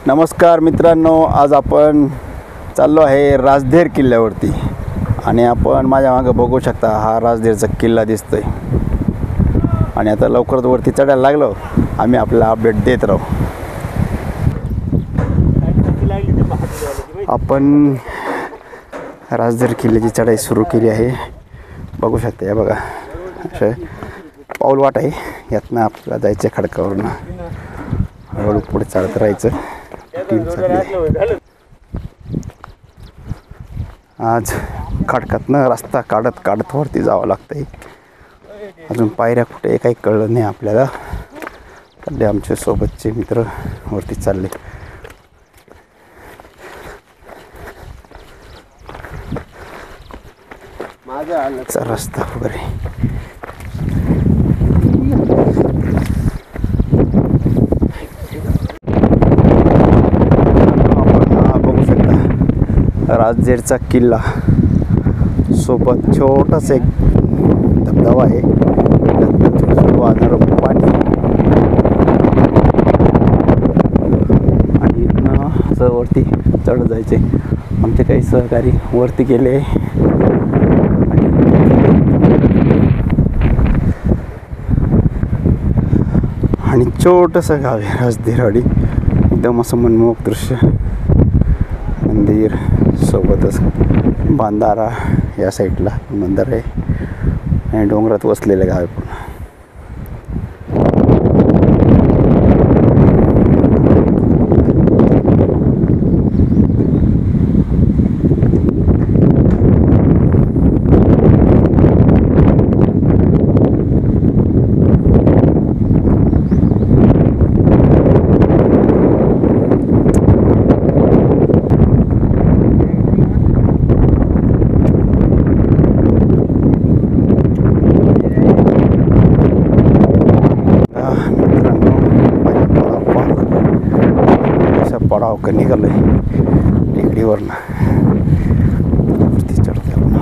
नमस्कार मित्रांनो, आज आपण चाललो आहे राजधेर किल्ल्यावरती आणि आपण माझ्या मागे बघू शकता हा राजधेरचा किल्ला दिसतोय आणि आता लवकरच वरती चढायला लागलो. आम्ही आपला अपडेट देत राहू. आपण राजधेर किल्ल्याची चढाई सुरू केली आहे. बघू शकता, या बघा असं पाऊल वाट आहे. यातनं आपल्याला जायचं खडकावरून हळूहळू पुढे चढत राहायचं. आज खडकातनं रस्ता काढत वरती जावं लागतंय. अजून पायऱ्या कुठे काही कळलं नाही आपल्याला. सध्या आमच्या सोबतचे मित्र वरती चालले. माझा रस्ता वगैरे राजधेरचा किल्ला सोबत छोटासा एक धबधबा आहे. वाहणारं पाणी आणि इथनं असं वरती चढत जायचे. आमचे काही सहकारी वरती गेले आणि छोटंसं गाव आहे राजधेरवाडी. एकदम असं मनमोहक दृश्य, मंदिर सोबतच बांधारा या साईडला मंदिर आहे आणि डोंगरात वसलेलं गाव आहे पूर्ण. पडाव का निघालोय टेकडीवरनं वरती चढतोय आपण.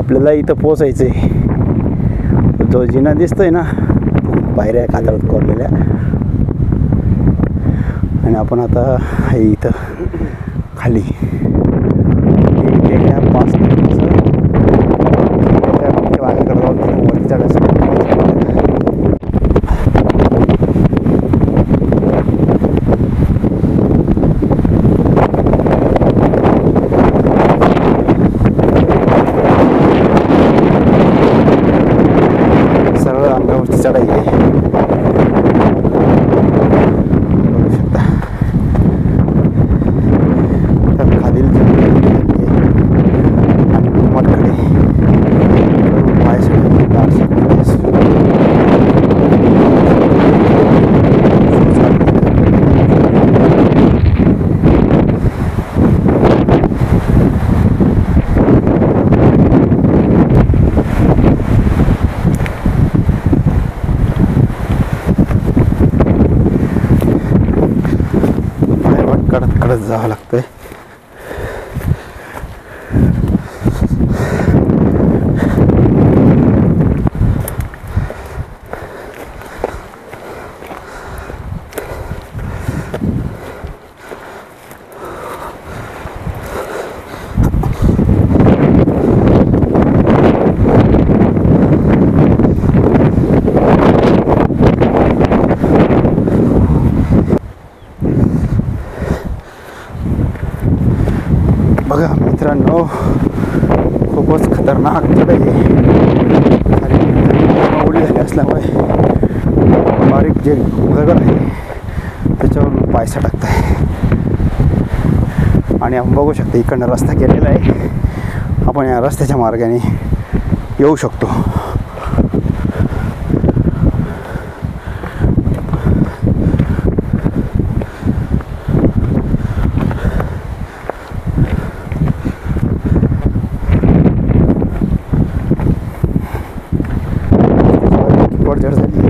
आपल्याला इथं पोचायचं आहे. जो जिना दिसतोय ना, पायऱ्या कातळात कोरलेल्या, आणि आपण आता आहे इथं खाली पास वरती चढायचं. चढाई आहे. बघू शकता तर खालील आणि मठकडे कडत जावं लागतंय. बघा मित्रांनो, खूपच खतरनाक चढाई आहे. ओढी झाली असल्यामुळे बारीक जे दगड आहे त्याच्यावरून पाय सटकत आहे. आणि आपण बघू शकतो इकडनं रस्ता केलेला आहे. आपण या रस्त्याच्या मार्गाने येऊ शकतो. पडझड झाली.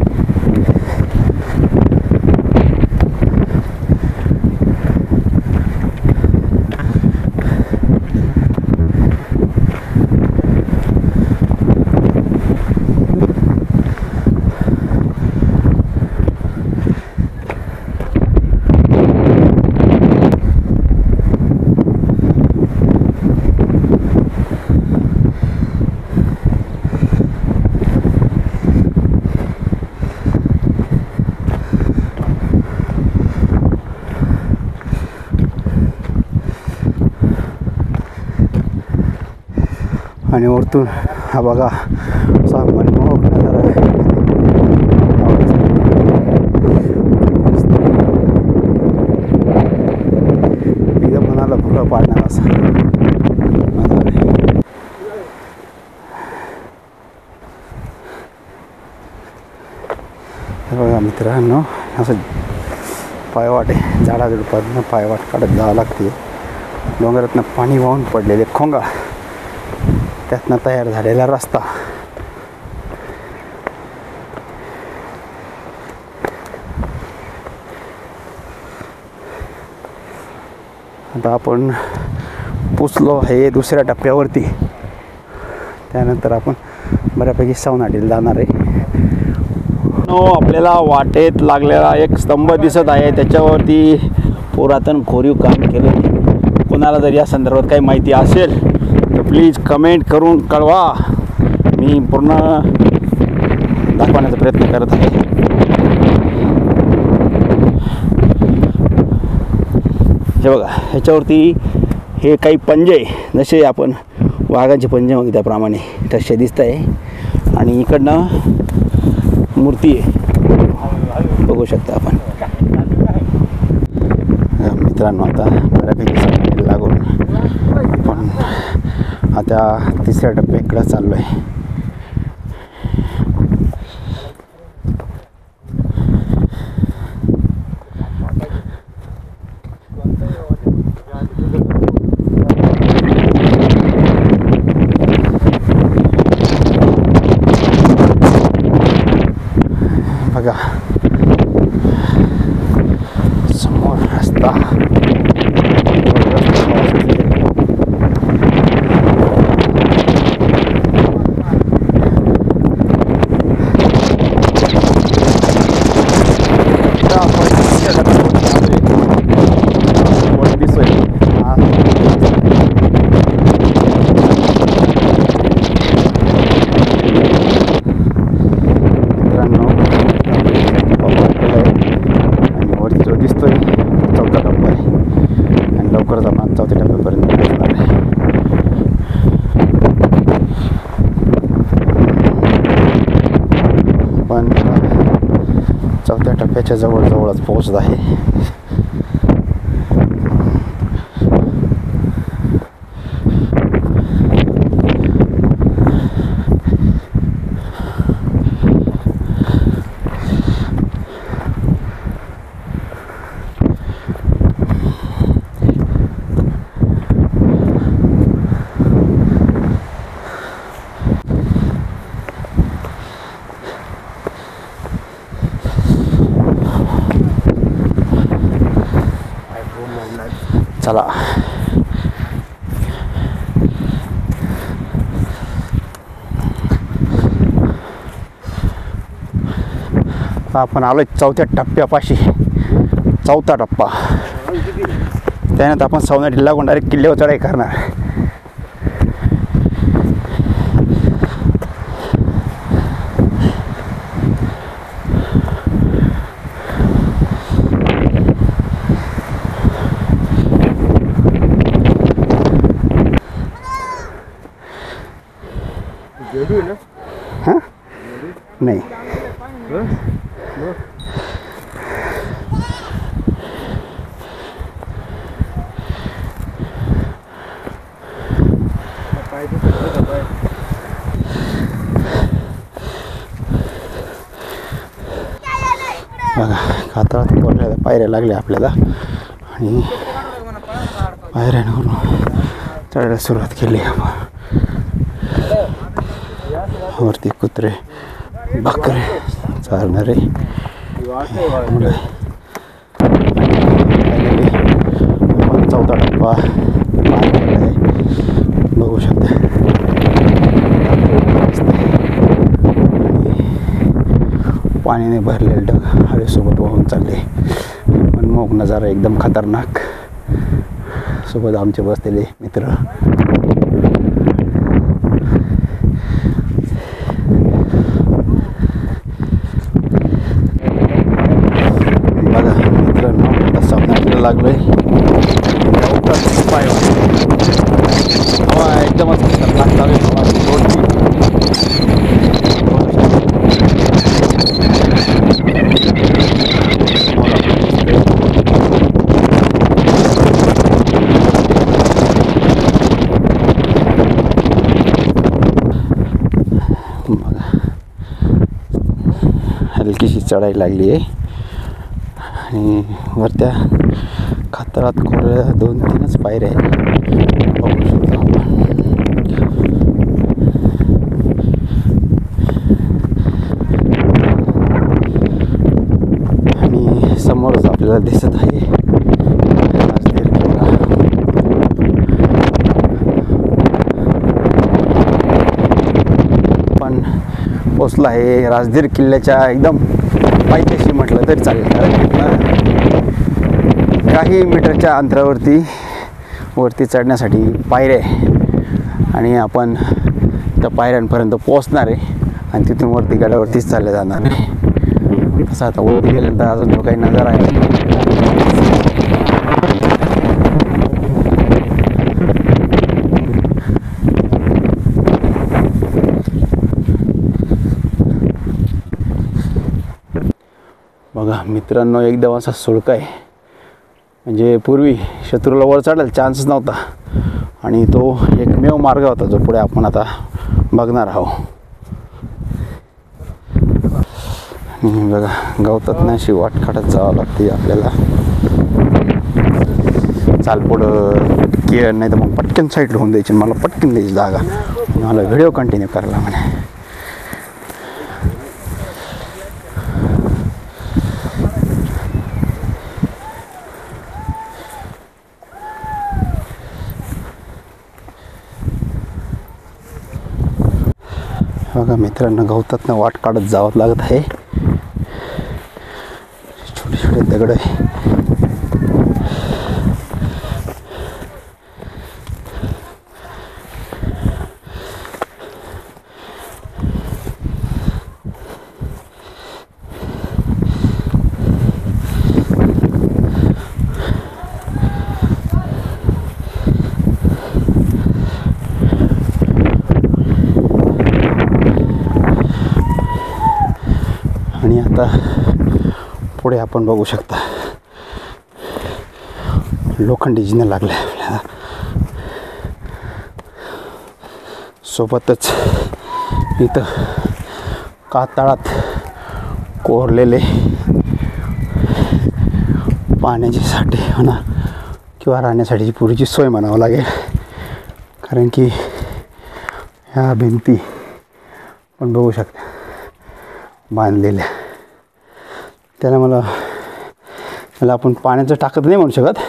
आणि वरतून हा बघा असा मनमोहक नजारा आहे. एकदम मनाला फुलं पाडणार असा नजारा आहे. हे बघा मित्रांनो, असं पायवाट आहे. झाडाझुडपातनं पायवाट काढत जावं लागते. डोंगरातनं पाणी वाहून पडलेले खोंगा, त्यातनं तयार झालेला रस्ता. आता आपण पोचलो आहे दुसऱ्या टप्प्यावरती. त्यानंतर आपण बऱ्यापैकी सवनाडीला जाणार आहे. आपल्याला वाटेत लागलेला एक स्तंभ दिसत आहे. त्याच्यावरती पुरातन कोरीव काम केलं. कोणाला जर या संदर्भात काही माहिती असेल तर प्लीज कमेंट करून कळवा. मी पूर्ण दाखवण्याचा प्रयत्न करत आहे. हे बघा, ह्याच्यावरती हे काही पंजे, जसे आपण वाघाचे पंजे म्हणतो त्याप्रमाणे तसे दिसत आहे. आणि इकडनं मूर्ती आहे, बघू शकता आपण. मित्रांनो, आता बऱ्यापैकी लागून पण आता तिसऱ्या टप्प्याकडे चाललो आहे. बघा समोर रस्ता. दिसतोय चौथा टप्पा आहे आणि लवकरच आपण चौथ्या टप्प्यापर्यंत पोहोचणार आहे. पण चौथ्या टप्प्याच्या जवळजवळच पोहोचत आहे. चला, आपण आलोय चौथ्या टप्प्यापाशी. चौथा टप्पा, त्यानंतर आपण सवनाडीला लागून डायरेक्ट किल्ल्यावर चढाई करणार. नाही बघा कातळात कोरलेल्या पायऱ्या लागल्या आपल्याला आणि पायऱ्यांवरून चढायला सुरुवात केली आपण. वरती कुत्रे बकरे चालणारे आपण 4था टप्पा आहे बघू शकता. पाण्याने भरलेले ढग हवेसोबत वाहून चालले. मनमोहक नजारा एकदम खतरनाक. सोबत आमचे बसलेले मित्र. बघा मित्रांनो आता सामना लागलोय. हवा एकदमच खतरनाक चालू आहे. हलकीशी चढाई लागली आहे आणि वरत्या खातळात कोरलेल्या 2-3च पायऱ्या आहेत बघू शकतो आपण. आणि समोरच आपल्याला दिसत आहे राजधीर किल्ला. पण पोचला आहे राजधीर किल्ल्याच्या एकदम पायथ्याशी म्हटलं तरी चालेल. काही मीटरच्या अंतरावरती वरती चढण्यासाठी पायऱ्या आहे आणि आपण त्या पायऱ्यांपर्यंत पोहोचणार आहे आणि तिथून वरती गडावरतीच चालले जाणार आहे. तसं आता वरती गेल्यानंतर अजून जो काही नजारा आहे बघा मित्रांनो एकदम असा सुळका आहे. म्हणजे पूर्वी शत्रूला वर चढायला चान्सच नव्हता आणि तो एकमेव मार्ग होता जो पुढे आपण आता बघणार आहोत. बघा गवतात ना अशी वाट काढत जावं लागते आपल्याला. चाल पुढं पटकी नाही तर मग पटकन साईडला होऊन द्यायची. मला पटकन द्यायची जागा. मला व्हिडिओ कंटिन्यू करायला म्हणे. बघा मित्रांनो गवतातनं वाट काढत जावं लागत आहे. छोटे छोटे दगड आहे. आणि आता पुढे आपण बघू शकता लोखंडी जिने लागले आपल्याला. सोबतच इथं कातळात कोरलेले पाण्याचे साठे म्हणा किंवा राहण्यासाठीची पुरीची सोय म्हणावं लागेल. कारण की ह्या भिंती पण बघू शकता बांधलेल्या. त्याला मला आपण पाण्याचं टाकत नाही म्हणू शकत.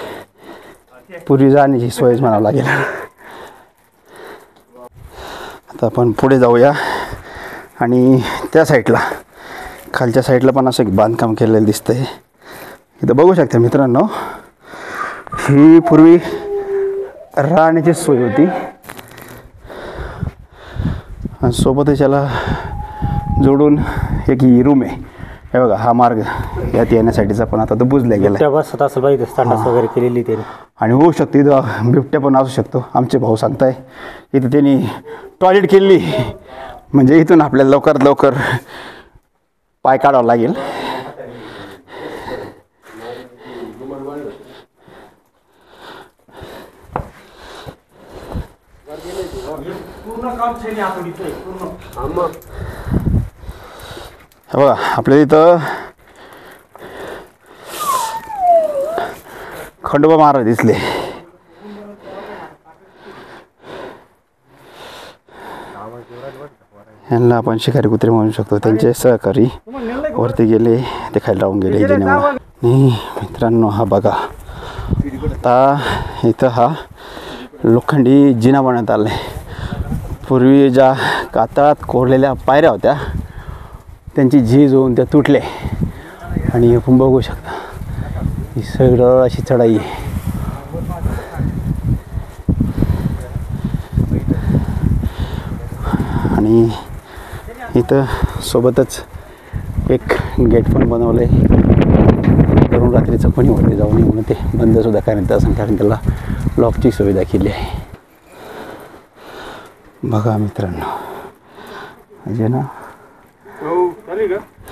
पूर्वी जाण्याची सोयच म्हणावं लागेल. आता आपण पुढे जाऊया आणि त्या साईडला खालच्या साईडला पण असं बांधकाम केलेलं दिसतंय. इथं बघू शकता मित्रांनो ही पूर्वी राहण्याची सोय होती आणि सोबतच याला जोडून एक ही रूम आहे. हे बघा हा मार्ग यात येण्यासाठीचा पण आता तो बुजला गेला. बसत असं पाहिजे संडास वगैरे केलेली त्याने. आणि होऊ शकते इथं बिबट्या पण असू शकतो. आमचे भाऊ सांगताय इथं त्यांनी टॉयलेट केली म्हणजे इथून आपल्याला लवकरात लवकर पाय काढावा लागेल. बघा आपल्या इथं खंडोबा महाराज दिसले. यांना आपण शिकारी कुत्रे म्हणू शकतो. त्यांचे सहकारी वरती गेले, ते खाली राहून गेले जिन्यामुळे. आणि मित्रांनो हा बघा, आता इथं हा लोखंडी जिना बनवण्यात आला आहे. पूर्वी ज्या कातळात कोरलेल्या पायऱ्या होत्या त्यांची झीज होऊन त्या तुटल्या. आणि आपण बघू शकता ही सगळं अशी चढाई आहे. आणि इथं सोबतच एक गेट पण बनवलं आहे. तरुण रात्रीचं कोणी वरती जाऊ नये म्हणून ते बंदसुद्धा करण्यात असं, कारण त्याला लॉकची सुविधा केली आहे. बघा मित्रांनो, म्हणजे ना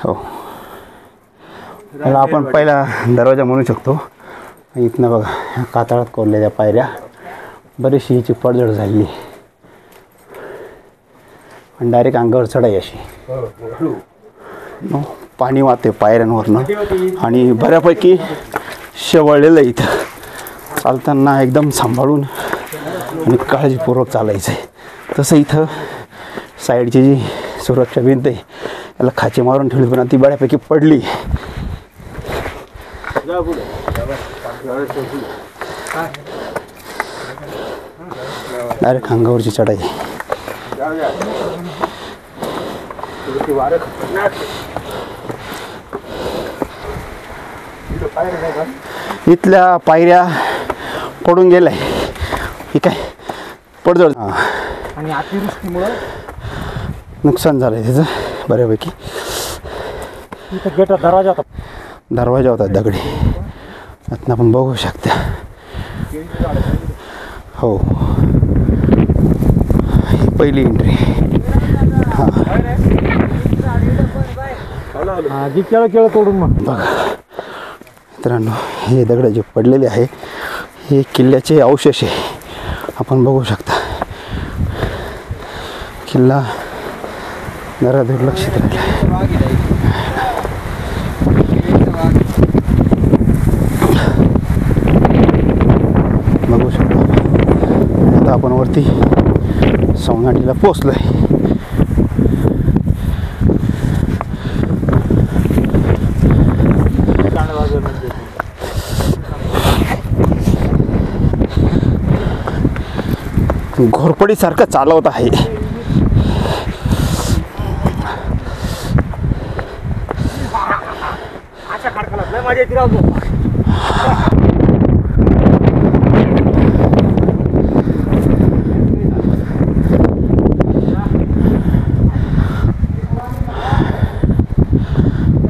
हो, त्याला आपण पहिला दरवाजा म्हणू शकतो. इथनं बघा ह्या कातळात कोरलेल्या पायऱ्या, बरीचशी हिची पडझड झालेली आणि डायरेक्ट अंगावर चढाई अशी. पाणी वाहते पायऱ्यांवरनं आणि बऱ्यापैकी शेवळलेलं इथं. चालताना एकदम सांभाळून आणि काळजीपूर्वक चालायचं आहे. तसं इथं साईडची जी सुरक्षा भिंत आहे याला खाचे मारून ठेवली, पण ती बऱ्यापैकी पडली. डायरेक्ट अंगावरची चढाई. इथल्या पायऱ्या पडून गेल्या. हे काय पडझड आणि अतिवृष्टीमुळे नुकसान झालं आहे त्याचं बऱ्यापैकी. इथं गेट दरवाजा होता दगडी, आतनं आपण बघू शकता. हो, ही पहिली एंट्री. केळ तोडून मग बघा मित्रांनो, हे दगड जे पडलेले आहे हे किल्ल्याचे अवशेष आहे. आपण बघू शकता किल्ला जरा दुर्लक्षित राहिला. बघू शकतो. आता आपण वरती सवनाटीला पोचलो आहे. घोरपडीसारखं चालवत आहे.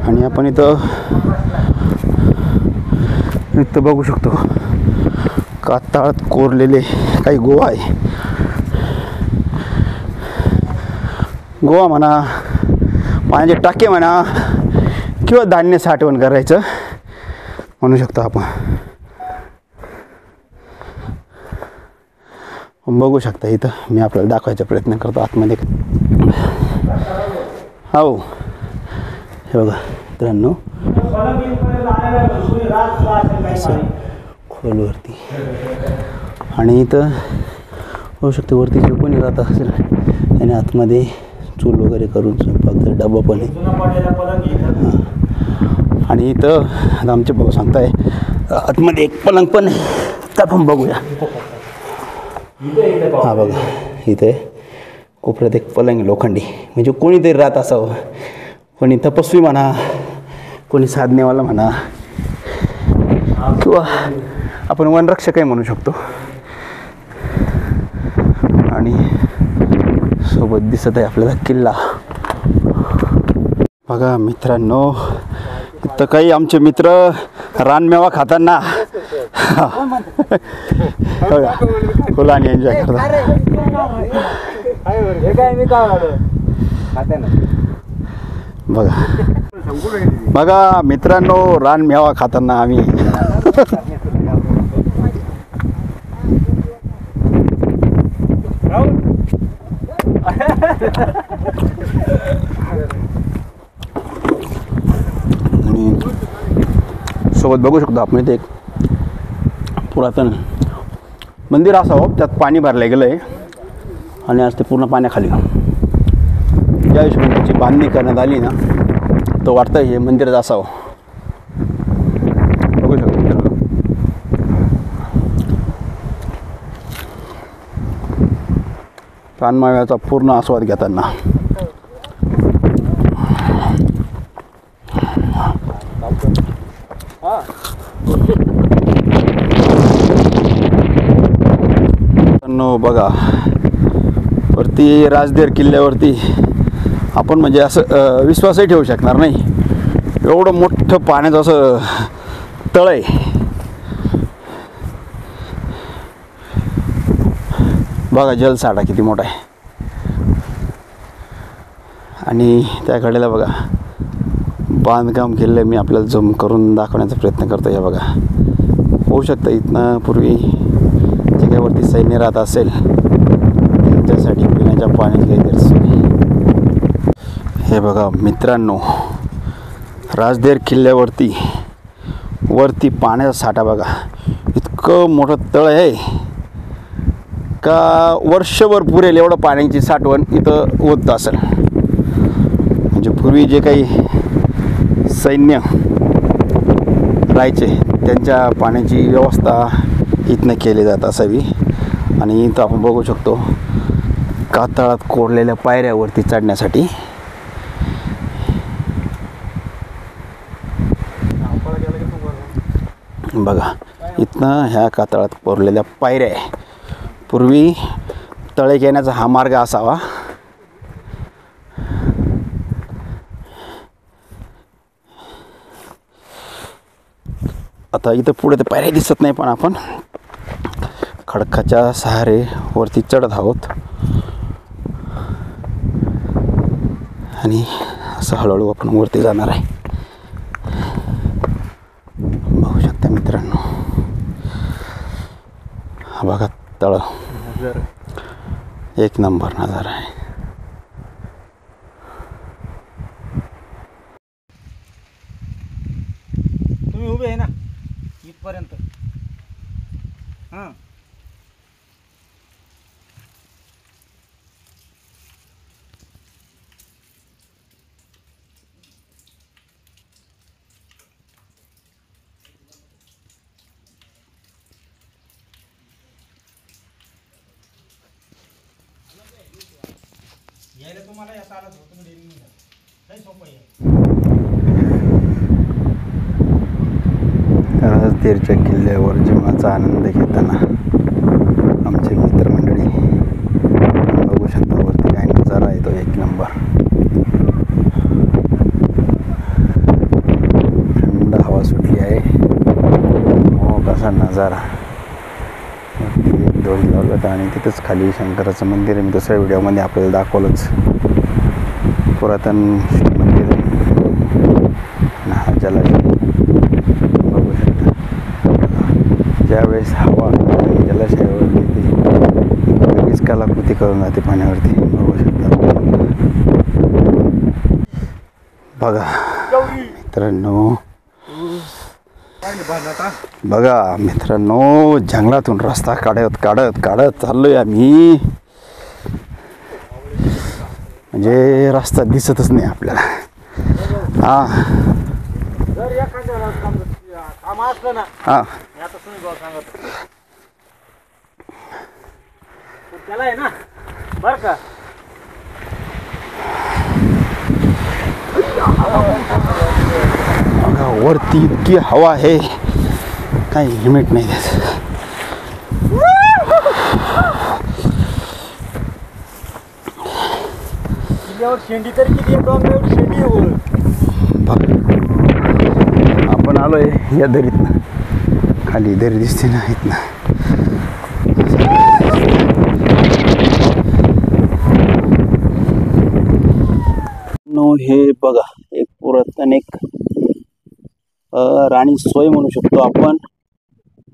आणि आपण इथं बघू शकतो कातळात कोरलेले काही गोवा आहे. गोवा म्हणा, पाण्याचे टाके म्हणा, किंवा धान्य साठवण करायचं म्हणू शकतो आपण. बघू शकता इथं मी आपल्याला दाखवायचा प्रयत्न करतो आतमध्ये. हो, हे बघा मित्रांनो, खोलवरती. आणि इथं होऊ शकते वरती जे कोणी राहत असेल त्याने आतमध्ये चूल वगैरे करून स्वयंपाकचा डबा पण आहे. आणि इथं आता आमचे भाऊ सांगताय आतमध्ये एक पलंग पण आहे, तर आपण बघूया. हा बघा इथे कोपऱ्यात एक पलंग आहे लोखंडी, म्हणजे कोणीतरी राहत असावं. कोणी तपस्वी म्हणा, कोणी साधनेवाला म्हणा, किंवा आपण वनरक्षकही म्हणू शकतो. आणि सोबत दिसत आहे आपल्याला किल्ला. बघा मित्रांनो, इथं काही आमचे मित्र रानमेवा खाताना बघा फुलांनी एन्जॉय करतात. बघा बघा मित्रांनो, रान मेवा खाताना आम्ही आणि सोबत बघू शकतो आपण इथे एक पुरातन मंदिर असावं, त्यात पाणी भरलं गेलं आहे आणि आज ते पूर्ण पाण्याखाली. ज्या हिशोबाने त्याची बांधणी करण्यात आली ना, तर वाटतं हे मंदिरच असावं. बघू शकतो मित्रांनो. रानमाव्याचा पूर्ण आस्वाद घेताना बघा, वरती राजदेर किल्ल्यावरती आपण म्हणजे असं विश्वासही ठेवू शकणार नाही, एवढं मोठं पाण्याचं असं तळ आहे. बघा जलसाठा किती मोठा आहे. आणि त्या कडेला बघा बांधकाम केलेलं मी आपल्याला झूम करून दाखवण्याचा प्रयत्न करतो. हे बघा, होऊ शकतं इथनं पूर्वी जे काही वरती सैन्य राहत असेल त्यांच्यासाठी पिण्याच्या पाण्याची काही गैरसोय. हे बघा मित्रांनो, राजदेर किल्ल्यावरती वरती पाण्याचा साठा बघा, इतकं मोठं तळ आहे का वर्षभर पुरेल एवढं पाण्याची साठवण इथं होत असेल. म्हणजे पूर्वी जे काही सैन्य राहायचे त्यांच्या पाण्याची व्यवस्था इथनं केली जात असावी. आणि इथं आपण बघू शकतो कातळात कोरलेल्या पायऱ्यावरती चढण्यासाठी. बघा इथनं ह्या कातळात कोरलेल्या पायऱ्या आहे. पूर्वी तळेक येण्याचा हा मार्ग असावा. आता इथं पुढे तर पायऱ्या दिसत नाही, पण आपण खडकाच्या सहारे वरती चढत आहोत आणि असं हळूहळू आपण वरती जाणार आहे. बघू शकता मित्रांनो, हा बघा तळ, एक नंबर नजारा आहे. तुम्ही उभे आहे ना इथपर्यंत. हां यायला तुम्हाला या चालत होतं डेअरिंग काही सोपं आहे. राजदेरच्या किल्ल्यावर जीवनाचा आनंद घेताना आमचे मित्रमंडळी बघू शकता. वरती काय नजारा येतो, एक नंबर. थंड हवा सुटली आहे, हो कसा नजारा. वरती एक दोरी लावलं आणि तिथंच खाली शंकराचं मंदिर आहे. मी दुसऱ्या व्हिडिओमध्ये आपल्याला दाखवलंच, पुरातन मंदिर आहे. हा जलाशय बघू शकता. ज्यावेळेस हवा जलाशयावरती ती वेगळीच कलाकृती करून जाते पाण्यावरती. बघू शकता. बघा मित्रांनो, बघा मित्रांनो, जंगलातून रस्ता काढत काढत काढत चाललोय आम्ही. म्हणजे रस्ता दिसतच नाही आपल्याला. हा जर एखाद्या काम असलं ना, हा आता तुम्ही भाऊ सांगत त्याला आहे ना बरं का. बघा वरती इतकी हवा आहे, काही लिमिट नाही त्याचं. किल्ल्यावर शेंडी तरी किती आहे? डोंगरावर शेंडी आहे. आपण आलोय या दरीतनं, खाली दरी दिसते ना इथनं. हे बघा एक पुरातन एक राणी सोय म्हणू शकतो आपण,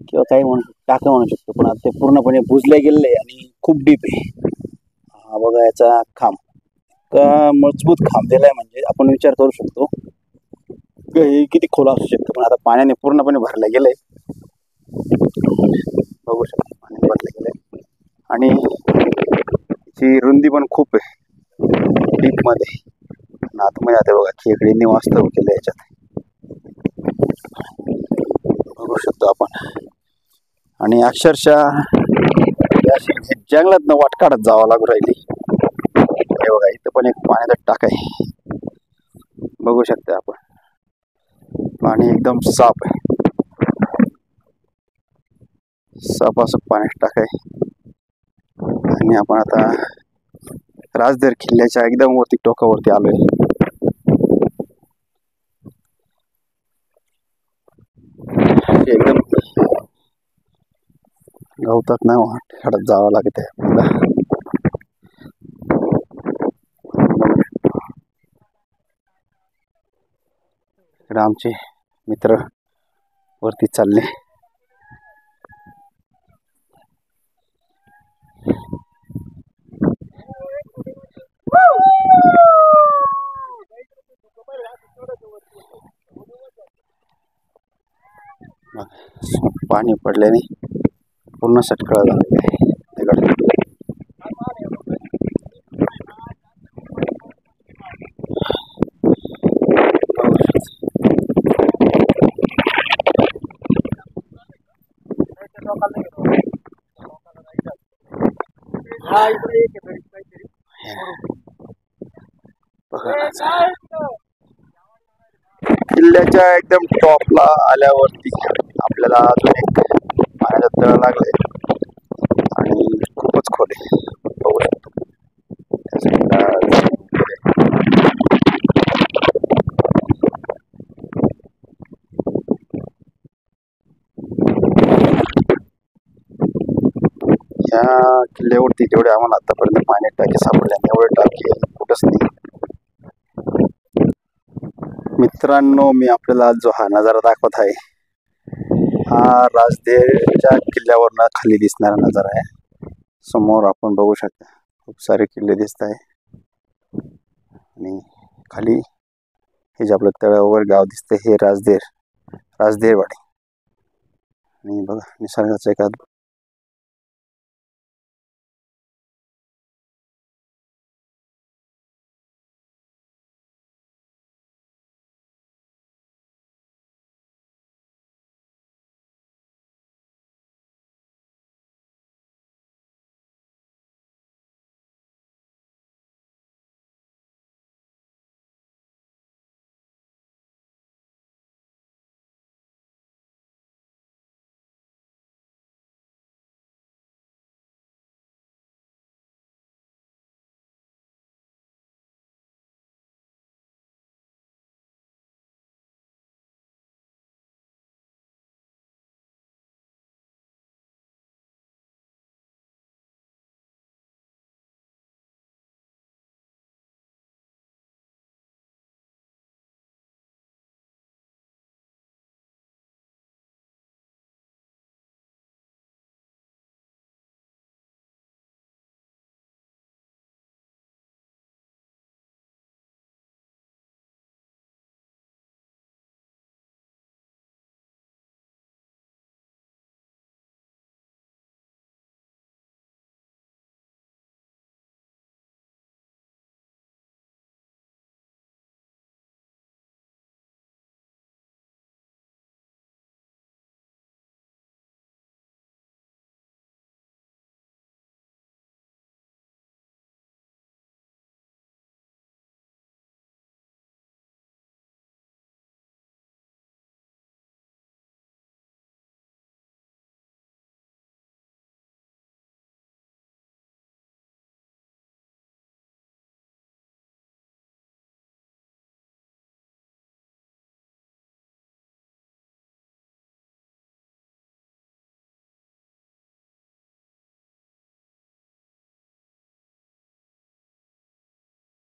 किंवा काही टाकं म्हणू शकतो, पण आता ते पूर्णपणे बुजले गेले आणि खूप डीप आहे. हा बघा याचा खांब, का मजबूत खांब दिलाय, म्हणजे आपण विचार करू शकतो हे किती खोल असू शकतं. पण आता पाण्याने पूर्णपणे भरलं गेलंय, बघू शकतो पाणी भरलं गेलंय आणि ची रुंदी पण खूप आहे डीप मध्ये. आतमध्ये आता बघा खेकडींनी वास्तव केलं याच्यात, बघू शकतो आपण. आणि अक्षरशः जंगलात वाट काढत जावं लागू राहिली. हे बघा इथं पण एक पाण्याचा टाक आहे, बघू शकता आपण. पाणी एकदम साफ आहे, साफ असं पाण्याचं टाक आहे. आणि आपण आता राजधर किल्ल्याच्या एकदम वरती टोकावरती आलोय. एकदम गवतात ना वाट काढत जावं लागत आहे आपल्याला. इकडे आमचे मित्र वरती चालले. पाणी पडल्याने पूर्ण सटकळा झालेला आहे तिकडे. किल्ल्याच्या एकदम टॉपला आल्यावरती आपल्याला अजून एक पाण्याचा तळ लागलाय आणि खूपच खोल आहे, बघू शकतो. या किल्ल्यावरती जेवढे आम्हाला आतापर्यंत पाणी टाके सापडले एवढे टाके कुठंच नाही. मित्रांनो, मी आपल्याला जो हा नजारा दाखवत आहे हा राजदेरच्या किल्ल्यावरनं खाली दिसणारा नजारा आहे. समोर आपण बघू शकता खूप सारे किल्ले दिसत आहे आणि खाली हे जे आपलं तळावर गाव दिसतंय हे राजदेरवाडी. आणि बघा निसर्गाचा एक